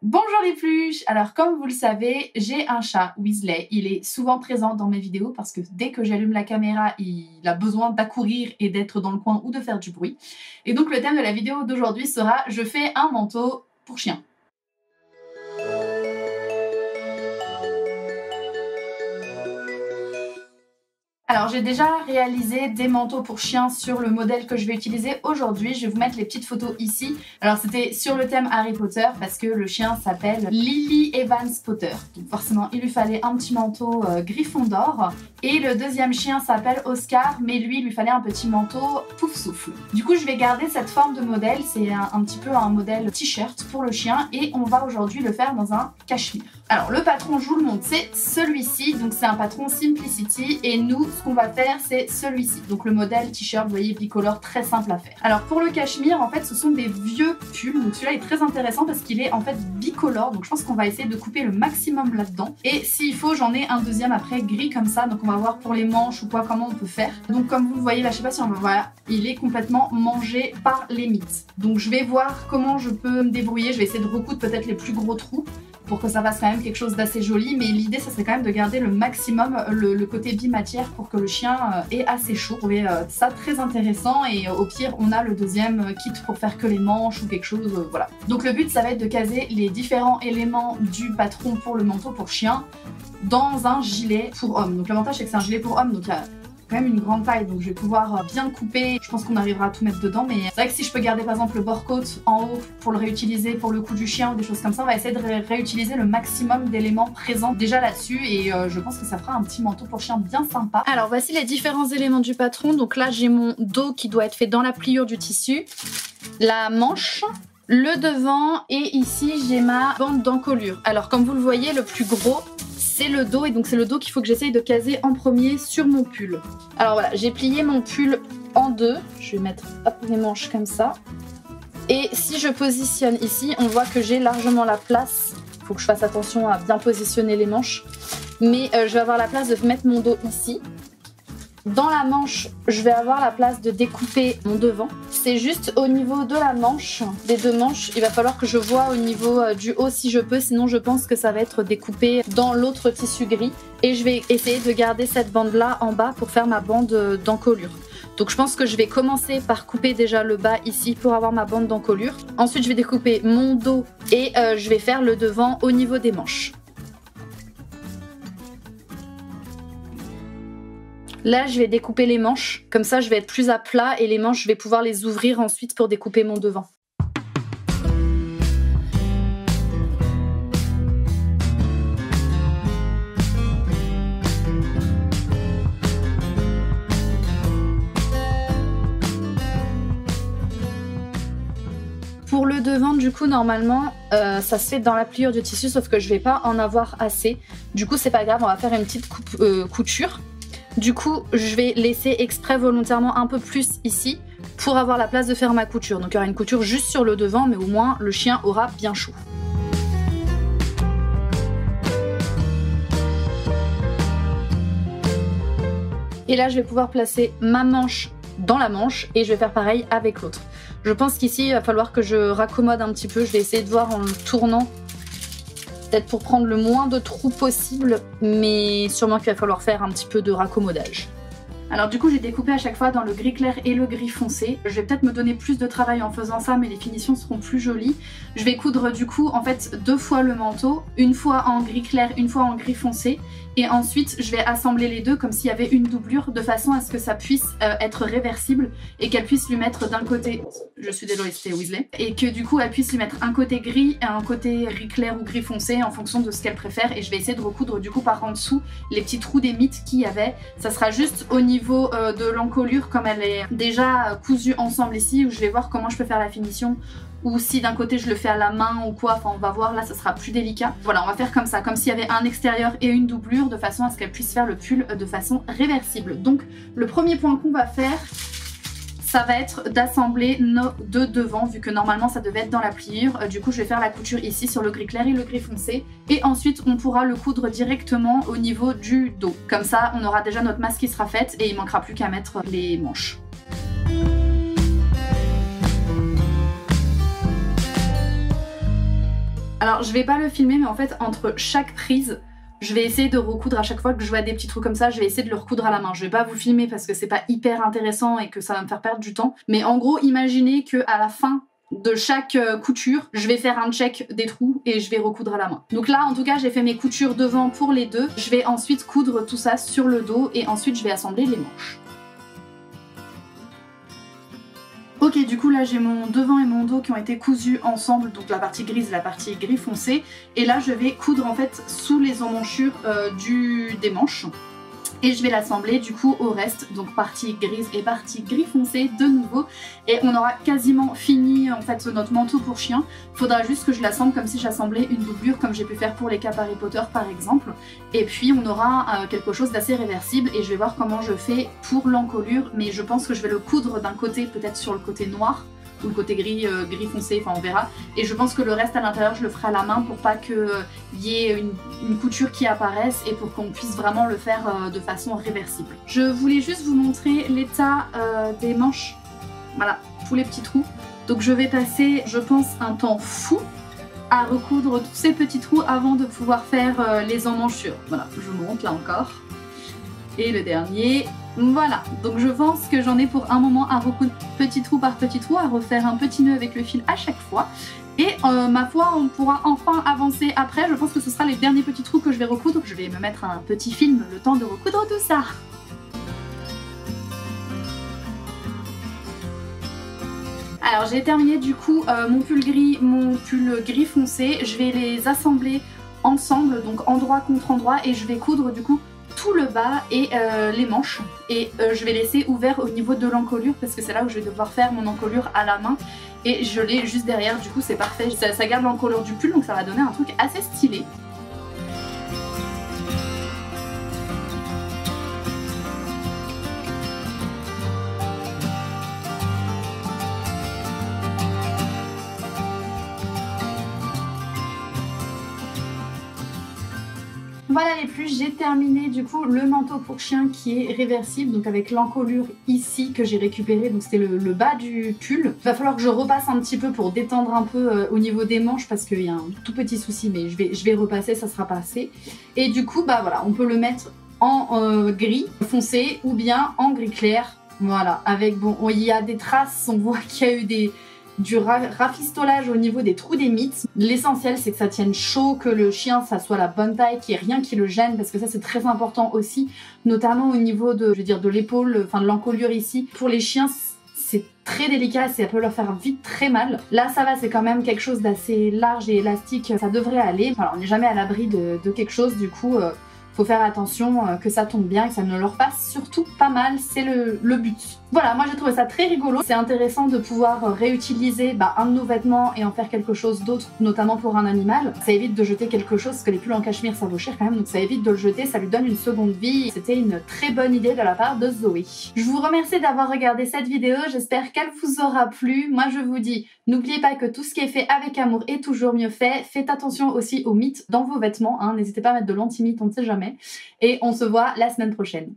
Bonjour les peluches! Alors comme vous le savez, j'ai un chat, Weasley. Il est souvent présent dans mes vidéos parce que dès que j'allume la caméra, il a besoin d'accourir et d'être dans le coin ou de faire du bruit. Et donc le thème de la vidéo d'aujourd'hui sera « Je fais un manteau pour chien ». Alors j'ai déjà réalisé des manteaux pour chiens sur le modèle que je vais utiliser aujourd'hui. Je vais vous mettre les petites photos ici. Alors c'était sur le thème Harry Potter parce que le chien s'appelle Lily Evans Potter. Donc forcément il lui fallait un petit manteau Gryffondor. Et le deuxième chien s'appelle Oscar, mais lui il lui fallait un petit manteau Pouf Souffle. Du coup je vais garder cette forme de modèle. C'est un petit peu un modèle t-shirt pour le chien et on va aujourd'hui le faire dans un cachemire. Alors le patron, je vous le montre, c'est celui-ci. Donc c'est un patron Simplicity et nous ce qu'on va faire c'est celui-ci. Donc le modèle t-shirt, vous voyez, bicolore, très simple à faire. Alors pour le cachemire, en fait ce sont des vieux pulls. Donc celui-là est très intéressant parce qu'il est en fait bicolore. Donc je pense qu'on va essayer de couper le maximum là-dedans. Et s'il faut, j'en ai un deuxième après gris comme ça. Donc on va voir pour les manches ou quoi comment on peut faire. Donc comme vous le voyez là, je sais pas si on va voir, il est complètement mangé par les mites. Donc je vais voir comment je peux me débrouiller. Je vais essayer de recoudre peut-être les plus gros trous pour que ça fasse quand même quelque chose d'assez joli, mais l'idée ça serait quand même de garder le maximum le côté bimatière pour que le chien ait assez chaud. Je trouvais ça très intéressant et au pire on a le deuxième kit pour faire que les manches ou quelque chose, voilà. Donc le but ça va être de caser les différents éléments du patron pour le manteau pour chien dans un gilet pour homme. Donc l'avantage c'est que c'est un gilet pour homme, donc il y a quand même une grande taille, donc je vais pouvoir bien couper. Je pense qu'on arrivera à tout mettre dedans, mais c'est vrai que si je peux garder par exemple le bord côte en haut pour le réutiliser pour le cou du chien ou des choses comme ça, on va essayer de réutiliser le maximum d'éléments présents déjà là-dessus et je pense que ça fera un petit manteau pour chien bien sympa. Alors voici les différents éléments du patron. Donc là j'ai mon dos qui doit être fait dans la pliure du tissu, la manche, le devant et ici j'ai ma bande d'encolure. Alors comme vous le voyez, le plus gros c'est le dos et donc c'est le dos qu'il faut que j'essaye de caser en premier sur mon pull. Alors voilà, j'ai plié mon pull en deux. Je vais mettre hop, les manches comme ça. Et si je positionne ici, on voit que j'ai largement la place. Il faut que je fasse attention à bien positionner les manches. Mais je vais avoir la place de mettre mon dos ici. Dans la manche, je vais avoir la place de découper mon devant. C'est juste au niveau de la manche, des deux manches, il va falloir que je vois au niveau du haut si je peux, sinon je pense que ça va être découpé dans l'autre tissu gris. Et je vais essayer de garder cette bande là en bas pour faire ma bande d'encolure. Donc je pense que je vais commencer par couper déjà le bas ici pour avoir ma bande d'encolure. Ensuite je vais découper mon dos et je vais faire le devant au niveau des manches. Là, je vais découper les manches, comme ça je vais être plus à plat et les manches, je vais pouvoir les ouvrir ensuite pour découper mon devant. Pour le devant, du coup, normalement, ça se fait dans la pliure du tissu, sauf que je vais pas en avoir assez. Du coup, c'est pas grave, on va faire une petite couture. Du coup, je vais laisser exprès volontairement un peu plus ici pour avoir la place de faire ma couture. Donc il y aura une couture juste sur le devant, mais au moins le chien aura bien chaud. Et là, je vais pouvoir placer ma manche dans la manche et je vais faire pareil avec l'autre. Je pense qu'ici, il va falloir que je raccommode un petit peu. Je vais essayer de voir en le tournant, peut-être pour prendre le moins de trous possible, mais sûrement qu'il va falloir faire un petit peu de raccommodage. Alors du coup j'ai découpé à chaque fois dans le gris clair et le gris foncé. Je vais peut-être me donner plus de travail en faisant ça, mais les finitions seront plus jolies. Je vais coudre du coup en fait 2 fois le manteau, une fois en gris clair, une fois en gris foncé. Et ensuite je vais assembler les deux comme s'il y avait une doublure de façon à ce que ça puisse être réversible et qu'elle puisse lui mettre d'un côté, je suis désolée c'était Weasley, et que du coup elle puisse lui mettre un côté gris et un côté gris clair ou gris foncé en fonction de ce qu'elle préfère. Et je vais essayer de recoudre du coup par en dessous les petits trous des mites qu'il y avait. Ça sera juste au niveau de l'encolure comme elle est déjà cousue ensemble ici, où je vais voir comment je peux faire la finition, ou si d'un côté je le fais à la main ou quoi, enfin on va voir, là ça sera plus délicat. Voilà, on va faire comme ça, comme s'il y avait un extérieur et une doublure de façon à ce qu'elle puisse faire le pull de façon réversible. Donc le premier point qu'on va faire, ça va être d'assembler nos deux devants, vu que normalement ça devait être dans la pliure. Du coup je vais faire la couture ici sur le gris clair et le gris foncé, et ensuite on pourra le coudre directement au niveau du dos. Comme ça on aura déjà notre masse qui sera faite et il manquera plus qu'à mettre les manches. Alors je vais pas le filmer, mais en fait entre chaque prise, je vais essayer de recoudre à chaque fois que je vois des petits trous comme ça, je vais essayer de le recoudre à la main. Je vais pas vous filmer parce que c'est pas hyper intéressant et que ça va me faire perdre du temps. Mais en gros, imaginez que à la fin de chaque couture, je vais faire un check des trous et je vais recoudre à la main. Donc là, en tout cas, j'ai fait mes coutures devant pour les deux. Je vais ensuite coudre tout ça sur le dos et ensuite je vais assembler les manches. Ok, du coup là j'ai mon devant et mon dos qui ont été cousus ensemble, donc la partie grise et la partie gris foncé. Et là je vais coudre en fait sous les emmanchures des manches. Et je vais l'assembler du coup au reste, donc partie grise et partie gris foncé de nouveau. Et on aura quasiment fini en fait notre manteau pour chien. Faudra juste que je l'assemble comme si j'assemblais une doublure comme j'ai pu faire pour les capes Harry Potter par exemple. Et puis on aura quelque chose d'assez réversible et je vais voir comment je fais pour l'encolure. Mais je pense que je vais le coudre d'un côté, peut-être sur le côté noir ou le côté gris, gris foncé, enfin on verra. Et je pense que le reste à l'intérieur je le ferai à la main pour pas qu'il y ait une couture qui apparaisse et pour qu'on puisse vraiment le faire de façon réversible. Je voulais juste vous montrer l'état des manches, voilà, tous les petits trous. Donc je vais passer, je pense, un temps fou à recoudre tous ces petits trous avant de pouvoir faire les emmanchures. Voilà, je vous montre là encore. Et le dernier, voilà. Donc je pense que j'en ai pour un moment à recoudre petit trou par petit trou, à refaire un petit nœud avec le fil à chaque fois. Et ma foi, on pourra enfin avancer après. Je pense que ce sera les derniers petits trous que je vais recoudre. Je vais me mettre un petit film, le temps de recoudre tout ça. Alors j'ai terminé du coup mon pull gris foncé. Je vais les assembler ensemble, donc endroit contre endroit, et je vais coudre du coup tout le bas et les manches. Et je vais laisser ouvert au niveau de l'encolure parce que c'est là où je vais devoir faire mon encolure à la main. Et je l'ai juste derrière, du coup c'est parfait. Ça garde l'encolure du pull, donc ça va donner un truc assez stylé. Voilà les plus, j'ai terminé du coup le manteau pour chien qui est réversible, donc avec l'encolure ici que j'ai récupéré, donc c'était le bas du pull. Il va falloir que je repasse un petit peu pour détendre un peu au niveau des manches parce qu'il y a un tout petit souci, mais je vais repasser, ça sera passé. Et du coup bah voilà, on peut le mettre en gris foncé ou bien en gris clair. Voilà, avec bon, il y a des traces, on voit qu'il y a eu du rafistolage au niveau des trous des mites. L'essentiel c'est que ça tienne chaud, que le chien ça soit la bonne taille, qu'il n'y ait rien qui le gêne parce que ça c'est très important aussi, notamment au niveau de, je veux dire, de l'épaule, enfin de l'encolure ici. Pour les chiens c'est très délicat et ça peut leur faire vite très mal. Là ça va, c'est quand même quelque chose d'assez large et élastique, ça devrait aller. Voilà, on n'est jamais à l'abri de quelque chose, du coup faut faire attention que ça tombe bien et que ça ne leur fasse surtout pas mal, c'est le but. Voilà, moi j'ai trouvé ça très rigolo. C'est intéressant de pouvoir réutiliser un de nos vêtements et en faire quelque chose d'autre, notamment pour un animal. Ça évite de jeter quelque chose, parce que les pulls en cachemire ça vaut cher quand même, donc ça évite de le jeter, ça lui donne une seconde vie. C'était une très bonne idée de la part de Zoé. Je vous remercie d'avoir regardé cette vidéo, j'espère qu'elle vous aura plu. Moi je vous dis, n'oubliez pas que tout ce qui est fait avec amour est toujours mieux fait. Faites attention aussi aux mythes dans vos vêtements, hein. N'hésitez pas à mettre de l'anti-mythe, on ne sait jamais. Et on se voit la semaine prochaine.